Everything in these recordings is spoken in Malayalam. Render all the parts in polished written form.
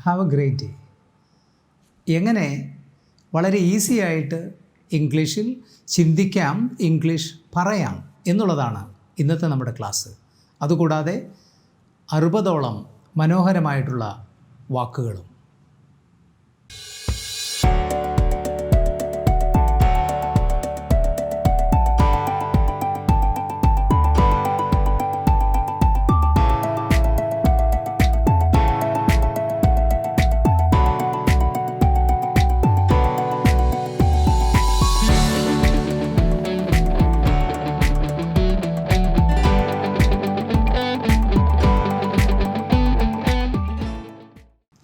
Have A great day. എങ്ങനെ വളരെ ഈസി ആയിട്ട് ഇംഗ്ലീഷിൽ ചിന്തിക്കാം, ഇംഗ്ലീഷ് പറയാം എന്നുള്ളതാണ് ഇന്നത്തെ നമ്മുടെ ക്ലാസ്. അതുകൂടാതെ 60ഓളം മനോഹരമായിട്ടുള്ള വാക്കുകളും.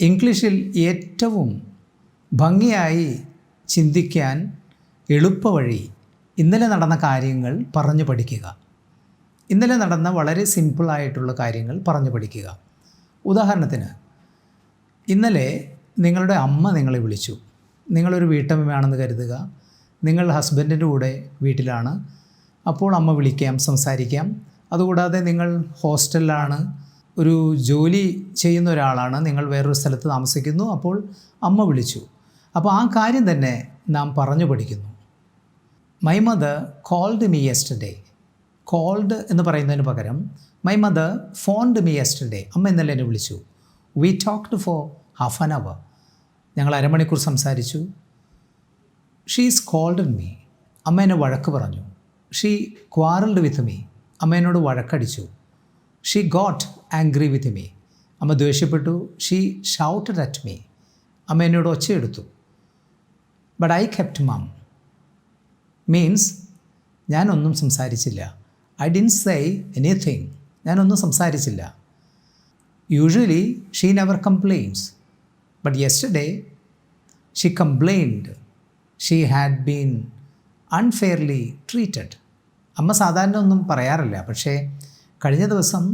ഇംഗ്ലീഷിൽ ഏറ്റവും ഭംഗിയായി ചിന്തിക്കാൻ എളുപ്പവഴി ഇന്നലെ നടന്ന കാര്യങ്ങൾ പറഞ്ഞു പഠിക്കുക. ഇന്നലെ നടന്ന വളരെ സിമ്പിളായിട്ടുള്ള കാര്യങ്ങൾ പറഞ്ഞു പഠിക്കുക. ഉദാഹരണത്തിന്, ഇന്നലെ നിങ്ങളുടെ അമ്മ നിങ്ങളെ വിളിച്ചു. നിങ്ങളൊരു വീട്ടമ്മയാണെന്ന് കരുതുക. നിങ്ങൾ ഹസ്ബൻഡിൻ്റെ കൂടെ വീട്ടിലാണ്. അപ്പോൾ അമ്മ വിളിക്കാം, സംസാരിക്കാം. അതുകൂടാതെ നിങ്ങൾ ഹോസ്റ്റലിലാണ്, ഒരു ജോലി ചെയ്യുന്ന ഒരാളാണ്, നിങ്ങൾ വേറൊരു സ്ഥലത്ത് താമസിക്കുന്നു. അപ്പോൾ അമ്മ വിളിച്ചു. അപ്പോൾ ആ കാര്യം തന്നെ നാം പറഞ്ഞു പഠിക്കുന്നു. My mother called me yesterday. Called എന്ന് പറയുന്നതിന് പകരം my mother phoned me yesterday. അമ്മ ഇന്നലെ എന്നെ വിളിച്ചു. We talked for half an hour. ഞങ്ങൾ അരമണിക്കൂർ സംസാരിച്ചു. She scolded me. അമ്മ എന്നെ വഴക്ക് പറഞ്ഞു. She quarrelled with me. അമ്മ എന്നോട് വഴക്കടിച്ചു. She got angry with me. അമ്മ ദേഷ്യപ്പെട്ടു. She shouted at me. അമ്മ എന്നോട് ഒച്ചയെടുത്തു. But I kept mum. Means ഞാനൊന്നും സംസാരിച്ചില്ല. I didn't say anything. ഞാനൊന്നും സംസാരിച്ചില്ല. Usually she never complains. But yesterday she complained. She had been unfairly treated. അമ്മ സാധാരണ ഒന്നും പറയാറില്ല, പക്ഷേ കഴിഞ്ഞ ദിവസം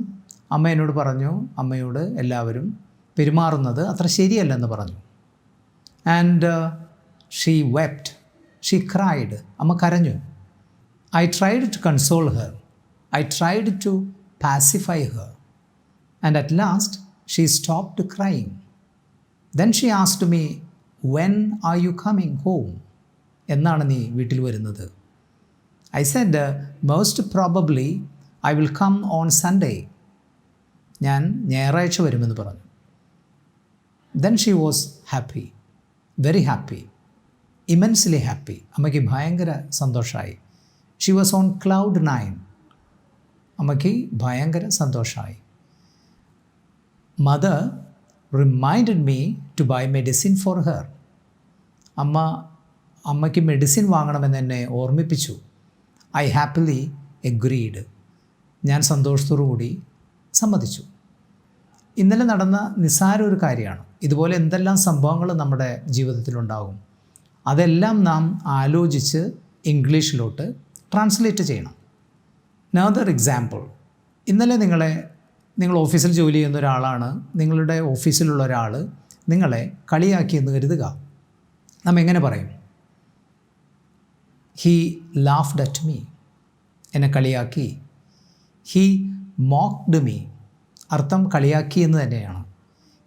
അമ്മ എന്നോട് പറഞ്ഞു, അമ്മയോട് എല്ലാവരും പെരുമാറുന്നത് അത്ര ശരിയല്ലെന്ന് പറഞ്ഞു. And she wept. She cried. അമ്മ കരഞ്ഞു. I tried to console her. I tried to pacify her. And at last she stopped crying. Then she asked me, when are you coming home? എന്നാണ് നീ വീട്ടിൽ വരുന്നത്? I said, most probably I will come on Sunday. ഞാൻ ഞായറാഴ്ച വരുമെന്ന് പറഞ്ഞു. Then she was happy, very happy, immensely happy. അമ്മയ്ക്ക് ഭയങ്കര സന്തോഷമായി. She was on cloud 9. അമ്മയ്ക്ക് ഭയങ്കര സന്തോഷമായി. Mother reminded me to buy medicine for her. അമ്മയ്ക്ക് മെഡിസിൻ വാങ്ങണമെന്ന് എന്നെ ഓർമ്മിപ്പിച്ചു. I happily agreed. ഞാൻ സന്തോഷത്തോടു കൂടി സമ്മതിച്ചു. ഇന്നലെ നടന്ന നിസ്സാര ഒരു കാര്യമാണ്. ഇതുപോലെ എന്തെല്ലാം സംഭവങ്ങൾ നമ്മുടെ ജീവിതത്തിലുണ്ടാകും. അതെല്ലാം നാം ആലോചിച്ച് ഇംഗ്ലീഷിലോട്ട് ട്രാൻസ്ലേറ്റ് ചെയ്യണം. Another example. ഇന്നലെ നിങ്ങൾ ഓഫീസിൽ ജോലി ചെയ്യുന്ന ഒരാളാണ്. നിങ്ങളുടെ ഓഫീസിലുള്ള ഒരാൾ നിങ്ങളെ കളിയാക്കിയെന്ന് കരുതുക. നാം എങ്ങനെ പറയും? He laughed at me. എന്നെ കളിയാക്കി. He mocked me. അർത്ഥം കളിയാക്കി എന്ന് തന്നെയാണ്.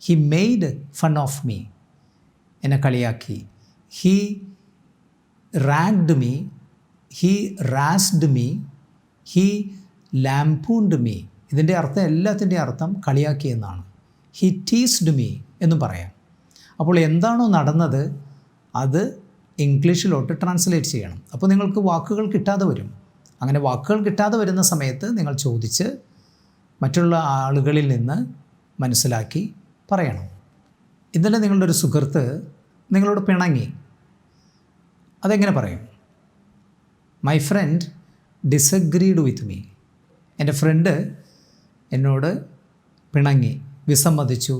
He made fun of me. എന്നെ കളിയാക്കി. He ragged me. He razzed me. He lampooned me. ഇതിൻ്റെ അർത്ഥം, എല്ലാത്തിൻ്റെയും അർത്ഥം കളിയാക്കി എന്നാണ്. ഹി ടീസ്ഡ് മീ എന്നും പറയാം. അപ്പോൾ എന്താണോ നടന്നത് അത് ഇംഗ്ലീഷിലോട്ട് ട്രാൻസ്ലേറ്റ് ചെയ്യണം. അപ്പോൾ നിങ്ങൾക്ക് വാക്കുകൾ കിട്ടാതെ വരും. അങ്ങനെ വാക്കുകൾ കിട്ടാതെ വരുന്ന സമയത്ത് നിങ്ങൾ ചോദിച്ച് മറ്റുള്ള ആളുകളിൽ നിന്ന് മനസ്സിലാക്കി പറയണം. ഇന്നലെ നിങ്ങളുടെ ഒരു സുഹൃത്ത് നിങ്ങളോട് പിണങ്ങി. അതെങ്ങനെ പറയും? My friend disagreed with me. എൻ്റെ ഫ്രണ്ട് എന്നോട് പിണങ്ങി, വിസമ്മതിച്ചു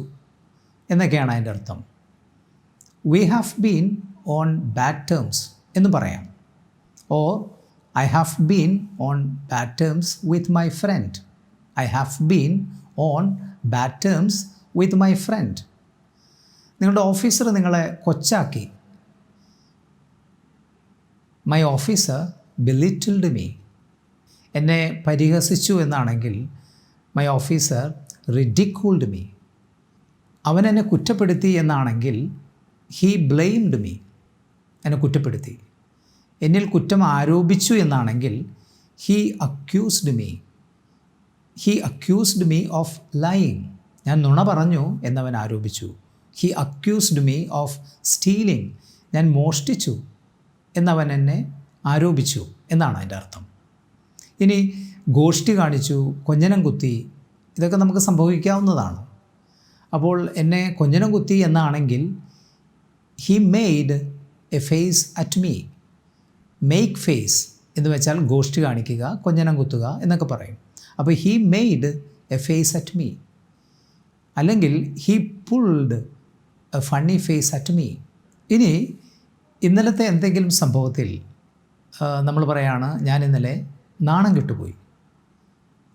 എന്നൊക്കെയാണ് അതിൻ്റെ അർത്ഥം. We have been on bad terms എന്ന് പറയാം. Or I have been on bad terms with my friend. I have been on bad terms with my friend. നിങ്ങളുടെ ഓഫീസർ നിങ്ങളെ കൊച്ചാക്കി. My officer belittled me. എന്നെ പരിഹസിച്ചു എന്നാണെങ്കിൽ my officer ridiculed me. അവൻ എന്നെ കുറ്റപ്പെടുത്തി എന്നാണെങ്കിൽ ഹീ ബ്ലെയിംഡ് മീ, എന്നെ കുറ്റപ്പെടുത്തി. എന്നിൽ കുറ്റം ആരോപിച്ചു എന്നാണെങ്കിൽ he accused me of lying, ഞാൻ നുണ പറഞ്ഞു എന്നവൻ ആരോപിച്ചു. He accused me of stealing, ഞാൻ മോഷ്ടിച്ചു എന്നവൻ എന്നെ ആരോപിച്ചു എന്നാണ് അതിൻ്റെ അർത്ഥം. ഇനി ഗോഷ്ടി കാണിച്ചു, കൊഞ്ഞനം കുത്തി, ഇതൊക്കെ നമുക്ക് സംഭവിക്കാവുന്നതാണ്. അപ്പോൾ എന്നെ കൊഞ്ഞനം കുത്തി എന്നാണെങ്കിൽ he made a face at me. Make face എന്ന് വെച്ചാൽ ഗോഷ്ടി കാണിക്കുക, കൊഞ്ഞനം കുത്തുക എന്നൊക്കെ പറയും. അപ്പോൾ he made a face at me, അല്ലെങ്കിൽ he pulled a funny face at me. ഇനി ഇന്നലത്തെ എന്തെങ്കിലും സംഭവത്തിൽ നമ്മൾ പറയാണ്, ഞാൻ ഇന്നലെ നാണം കെട്ടുപോയി.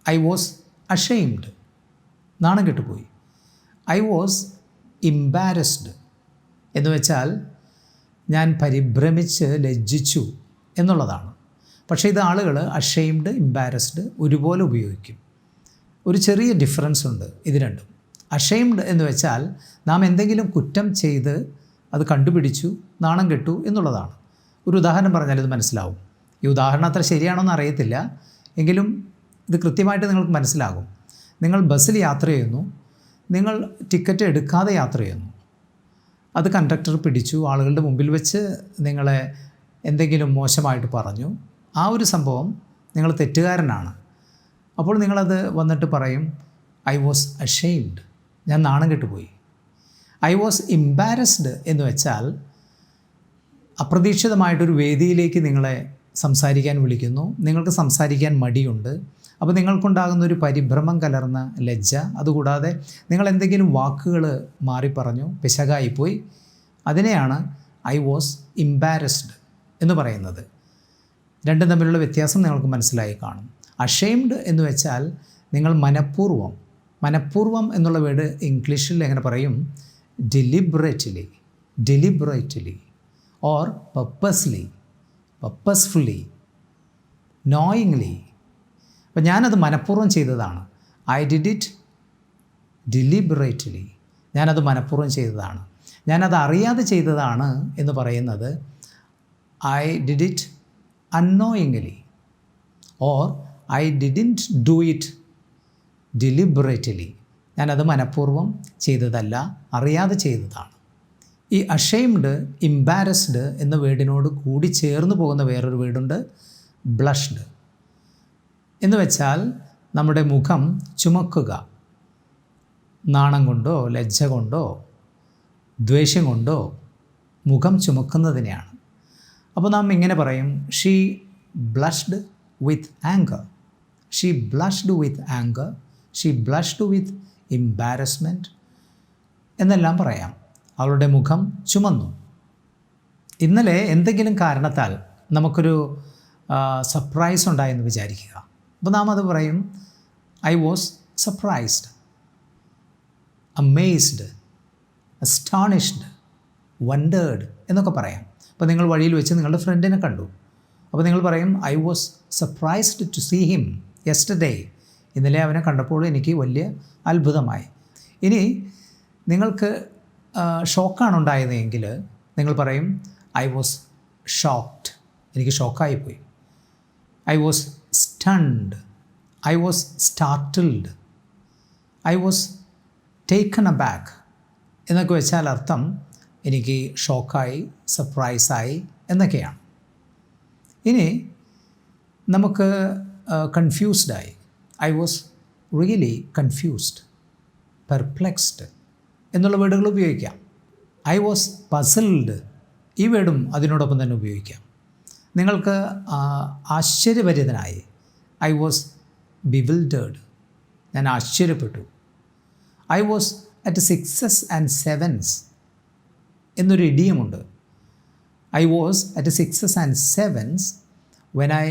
ഐ വാസ് അഷെയിംഡ്, നാണം കെട്ടുപോയി. ഐ വാസ് ഇംബാരസ്ഡ് എന്ന് വെച്ചാൽ ഞാൻ പരിഭ്രമിച്ച് ലജ്ജിച്ചു എന്നുള്ളതാണ്. പക്ഷേ ഇത് ആളുകൾ അഷെയിംഡ്, ഇംബാരസ്ഡ് ഒരുപോലെ ഉപയോഗിക്കും. ഒരു ചെറിയ ഡിഫറൻസ് ഉണ്ട് ഇത് രണ്ടും. അഷെയിംഡ് എന്ന് വെച്ചാൽ നാം എന്തെങ്കിലും കുറ്റം ചെയ്ത് അത് കണ്ടുപിടിച്ചു, നാണം കെട്ടു എന്നുള്ളതാണ്. ഒരു ഉദാഹരണം പറഞ്ഞാൽ ഇത് മനസ്സിലാവും. ഈ ഉദാഹരണം അത്ര ശരിയാണോ എന്ന് അറിയത്തില്ല, എങ്കിലും ഇത് കൃത്യമായിട്ട് നിങ്ങൾക്ക് മനസ്സിലാകും. നിങ്ങൾ ബസ്സിൽ യാത്ര ചെയ്യുന്നു, നിങ്ങൾ ടിക്കറ്റ് എടുക്കാതെ യാത്ര ചെയ്യുന്നു. അത് കണ്ടക്ടർ പിടിച്ചു, ആളുകളുടെ മുമ്പിൽ വെച്ച് നിങ്ങളെ എന്തെങ്കിലും മോശമായിട്ട് പറഞ്ഞു. ആ ഒരു സംഭവം നിങ്ങൾ തെറ്റുകാരനാണ്. അപ്പോൾ നിങ്ങളത് വന്നിട്ട് പറയും, ഐ വാസ് അഷെയിംഡ്, ഞാൻ നാണം കെട്ടുപോയി. ഐ വാസ് ഇംബാരസ്ഡ് എന്ന് വെച്ചാൽ അപ്രതീക്ഷിതമായിട്ടൊരു വേദിയിലേക്ക് നിങ്ങളെ സംസാരിക്കാൻ വിളിക്കുന്നു, നിങ്ങൾക്ക് സംസാരിക്കാൻ മടിയുണ്ട്. അപ്പോൾ നിങ്ങൾക്കുണ്ടാകുന്ന ഒരു പരിഭ്രമം കലർന്ന ലജ്ജ, അതുകൂടാതെ നിങ്ങൾ എന്തെങ്കിലും വാക്കുകൾ മാറിപ്പറഞ്ഞു, പിശകായിപ്പോയി, അതിനെയാണ് ഐ വാസ് ഇംബാരസ്ഡ് എന്ന് പറയുന്നത്. രണ്ടും തമ്മിലുള്ള വ്യത്യാസം നിങ്ങൾക്ക് മനസ്സിലായി കാണും. അഷെയിംഡ് എന്ന് വെച്ചാൽ നിങ്ങൾ മനഃപൂർവ്വം എന്നുള്ള വേർഡ് ഇംഗ്ലീഷിൽ എങ്ങനെ പറയും? Deliberately or purposefully, knowingly. അപ്പം ഞാനത് മനഃപൂർവ്വം ചെയ്തതാണ്. ഐ ഡിഡ് ഇറ്റ് ഡെലിബറേറ്റ്ലി, ഞാനത് മനഃപൂർവ്വം ചെയ്തതാണ്. ഞാനത് അറിയാതെ ചെയ്തതാണ് എന്ന് പറയുന്നത് I did it unknowingly or I didn't do it deliberately. ഞാനത് മനഃപൂർവ്വം ചെയ്തതല്ല, അറിയാതെ ചെയ്തതാണ്. ഈ അഷെയിംഡ്, ഇംബാരസ്ഡ് എന്ന വേർഡിനോട് കൂടി ചേർന്ന് പോകുന്ന വേറൊരു വേർഡുണ്ട്, ബ്ലഷ്ഡ് എന്ന് വെച്ചാൽ നമ്മുടെ മുഖം ചുമക്കുക. നാണം കൊണ്ടോ ലജ്ജ കൊണ്ടോ ദ്വേഷം കൊണ്ടോ മുഖം ചുമക്കുന്നതിനെയാണ്. അപ്പോൾ നാം ഇങ്ങനെ പറയും, she blushed with anger, she blushed with anger, she blushed with embarrassment എന്നെല്ലാം പറയാം. അവളുടെ മുഖം ചുമന്നു. ഇന്നലെ എന്തെങ്കിലും കാരണത്താൽ നമുക്കൊരു സർപ്രൈസ് ഉണ്ടായെന്ന് വിചാരിക്കുക. അപ്പോൾ നാം അത് പറയും, I was surprised, amazed, astonished, wondered എന്നൊക്കെ പറയാം. അപ്പോൾ നിങ്ങൾ വഴിയിൽ വെച്ച് നിങ്ങളുടെ ഫ്രണ്ടിനെ കണ്ടു. അപ്പോൾ നിങ്ങൾ പറയും, I was surprised to see him yesterday, ഇന്നലെ അവനെ കണ്ടപ്പോൾ എനിക്ക് വലിയ അത്ഭുതമായി. ഇനി നിങ്ങൾക്ക് ഷോക്കാണ് ഉണ്ടായതെങ്കിൽ നിങ്ങൾ പറയും, ഐ വാസ് ഷോക്ക്ഡ്, എനിക്ക് ഷോക്കായിപ്പോയി. I was stunned, I was startled, I was taken aback എന്നൊക്കെ വെച്ചാൽ അർത്ഥം എനിക്ക് ഷോക്കായി, സർപ്രൈസായി എന്നൊക്കെയാണ്. ഇനി നമുക്ക് കൺഫ്യൂസ്ഡായി, I was really confused, perplexed എന്നുള്ള വേർഡുകൾ ഉപയോഗിക്കാം. ഐ വാസ് പസിൽഡ്, ഈ വേർഡും അതിനോടൊപ്പം തന്നെ ഉപയോഗിക്കാം. നിങ്ങൾക്ക് ആശ്ചര്യഭരിതനായി, ഐ വാസ് ബിവിൽഡേഡ്, ഞാൻ ആശ്ചര്യപ്പെട്ടു. I was at 6s and 7s എന്നൊരു ഇഡിയമുണ്ട്. I was at 6s and 7s when I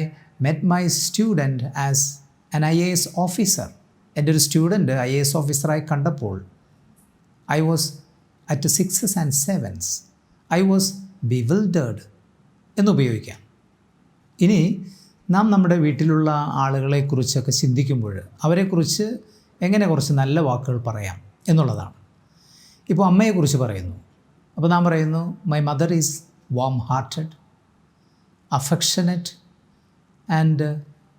met my student as an IAS officer. എൻ്റെ ഒരു സ്റ്റുഡൻറ്റ് IAS ഓഫീസറായി കണ്ടപ്പോൾ I was at 6s and 7s, I was bewildered എന്നുപയോഗിക്കാം. ഇനി നാം നമ്മുടെ വീട്ടിലുള്ള ആളുകളെക്കുറിച്ചൊക്കെ ചിന്തിക്കുമ്പോൾ അവരെക്കുറിച്ച് എങ്ങനെ കുറച്ച് നല്ല വാക്കുകൾ പറയാം എന്നുള്ളതാണ്. ഇപ്പോൾ അമ്മയെക്കുറിച്ച് പറയുന്നു. അപ്പോൾ നാം പറയുന്നു my mother is warm hearted, affectionate and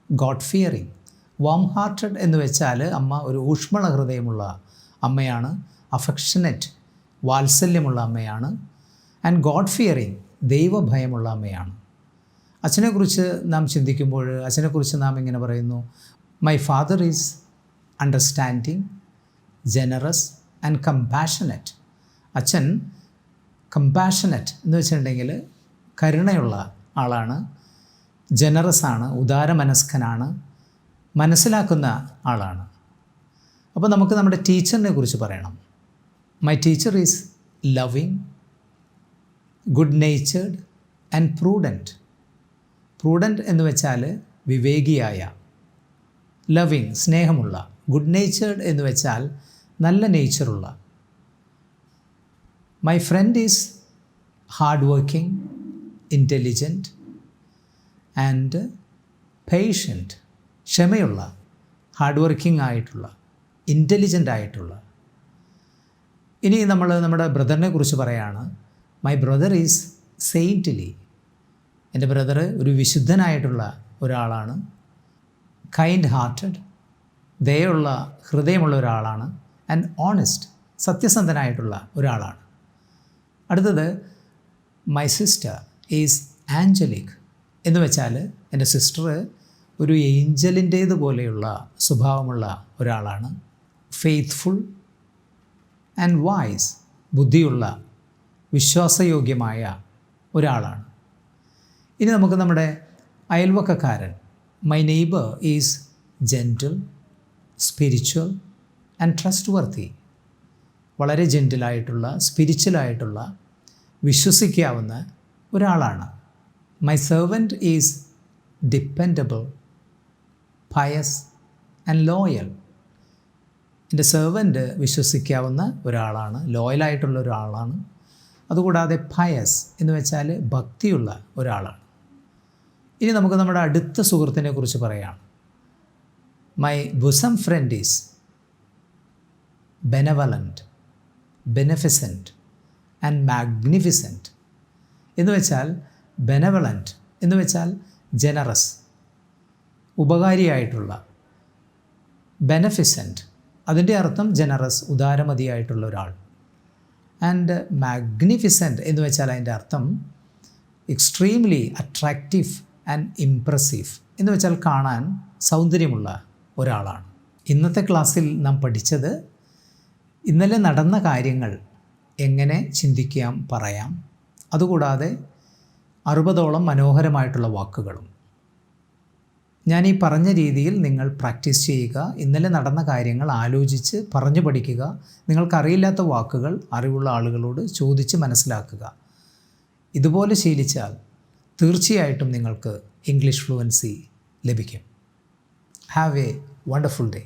God fearing. Warm hearted എന്ന് വെച്ചാൽ അമ്മ ഒരു ഊഷ്മള ഹൃദയമുള്ള അമ്മയാണ്, അഫെക്ഷനറ്റ് വാത്സല്യമുള്ള അമ്മയാണ്, ആൻഡ് ഗോഡ് ഫിയറിങ് ദൈവഭയമുള്ള അമ്മയാണ്. അച്ഛനെക്കുറിച്ച് നാം ചിന്തിക്കുമ്പോൾ അച്ഛനെക്കുറിച്ച് നാം ഇങ്ങനെ പറയുന്നു, my father is understanding, generous and compassionate. അച്ഛൻ കമ്പാഷനറ്റ് എന്ന് വെച്ചിട്ടുണ്ടെങ്കിൽ കരുണയുള്ള ആളാണ്, ജനറസ് ആണ്, ഉദാരമനസ്കനാണ്, മനസ്സിലാക്കുന്ന ആളാണ്. അപ്പോൾ നമുക്ക് നമ്മുടെ ടീച്ചറിനെ കുറിച്ച് പറയണം. My teacher is loving, good natured and prudent. Prudent എന്ന് വെച്ചാൽ വിവേകിയായ, ലവിങ് സ്നേഹമുള്ള, ഗുഡ് നേച്ചേർഡ് എന്ന് വെച്ചാൽ നല്ല നേച്ചറുള്ള. My friend is hard working, intelligent and patient. ക്ഷമയുള്ള, ഹാർഡ് വർക്കിംഗ് ആയിട്ടുള്ള, ഇൻ്റലിജൻ്റ് ആയിട്ടുള്ള. ഇനി നമ്മൾ നമ്മുടെ ബ്രദറിനെ കുറിച്ച് പറയുകയാണ്. My brother is saintly. എൻ്റെ ബ്രദർ ഒരു വിശുദ്ധനായിട്ടുള്ള ഒരാളാണ്, കൈൻഡ് ഹാർട്ടഡ്, ദയുള്ള ഹൃദയമുള്ള ഒരാളാണ്, ആൻഡ് ഓണസ്റ്റ് സത്യസന്ധനായിട്ടുള്ള ഒരാളാണ്. അടുത്തത് മൈ സിസ്റ്റർ ഈസ് ആഞ്ചലിക് എന്ന് വെച്ചാൽ എൻ്റെ സിസ്റ്റർ ഒരു ഏഞ്ചലിൻ്റേതുപോലെയുള്ള സ്വഭാവമുള്ള ഒരാളാണ്, ഫെയ്ത്ത്ഫുൾ ആൻഡ് വൈസ് ബുദ്ധിയുള്ള വിശ്വാസയോഗ്യമായ ഒരാളാണ്. ഇനി നമുക്ക് നമ്മുടെ അയൽവക്കക്കാരൻ, my neighbour is gentle, spiritual and trust worthy ജെൻറ്റിലായിട്ടുള്ള, സ്പിരിച്വലായിട്ടുള്ള, വിശ്വസിക്കാവുന്ന ഒരാളാണ്. My servant is dependable, pious and loyal. എൻ്റെ സെർവൻറ്റ് വിശ്വസിക്കാവുന്ന ഒരാളാണ്, ലോയലായിട്ടുള്ള ഒരാളാണ്. അതുകൂടാതെ പയസ് എന്ന് വെച്ചാൽ ഭക്തിയുള്ള ഒരാളാണ്. ഇനി നമുക്ക് നമ്മുടെ അടുത്ത സുഹൃത്തിനെ കുറിച്ച് പറയാം. My bosom friend is benevolent, beneficent and magnificent എന്ന് വെച്ചാൽ ബെനവലൻറ്റ് എന്ന് വെച്ചാൽ ജനറസ്, ഉപകാരിയായിട്ടുള്ള, ബെനഫിസൻറ്റ് അതിൻ്റെ അർത്ഥം ജനറസ്, ഉദാരമതിയായിട്ടുള്ള ഒരാൾ, ആൻഡ് മാഗ്നിഫിസൻറ്റ് എന്ന് വെച്ചാൽ അതിൻ്റെ അർത്ഥം എക്സ്ട്രീംലി അട്രാക്റ്റീവ് ആൻഡ് ഇംപ്രസീവ് എന്ന് വെച്ചാൽ കാണാൻ സൗന്ദര്യമുള്ള ഒരാളാണ്. ഇന്നത്തെ ക്ലാസ്സിൽ നാം പഠിച്ചത് ഇന്നലെ നടന്ന കാര്യങ്ങൾ എങ്ങനെ ചിന്തിക്കാം, പറയാം. അതുകൂടാതെ 60ഓളം മനോഹരമായിട്ടുള്ള വാക്കുകളും. ഞാൻ ഈ പറഞ്ഞ രീതിയിൽ നിങ്ങൾ പ്രാക്ടീസ് ചെയ്യുക. ഇന്നലെ നടന്ന കാര്യങ്ങൾ ആലോചിച്ച് പറഞ്ഞു പഠിക്കുക. നിങ്ങൾക്കറിയില്ലാത്ത വാക്കുകൾ അറിവുള്ള ആളുകളോട് ചോദിച്ച് മനസ്സിലാക്കുക. ഇതുപോലെ ശീലിച്ചാൽ തീർച്ചയായിട്ടും നിങ്ങൾക്ക് ഇംഗ്ലീഷ് ഫ്ലുവൻസി ലഭിക്കും. Have A wonderful day.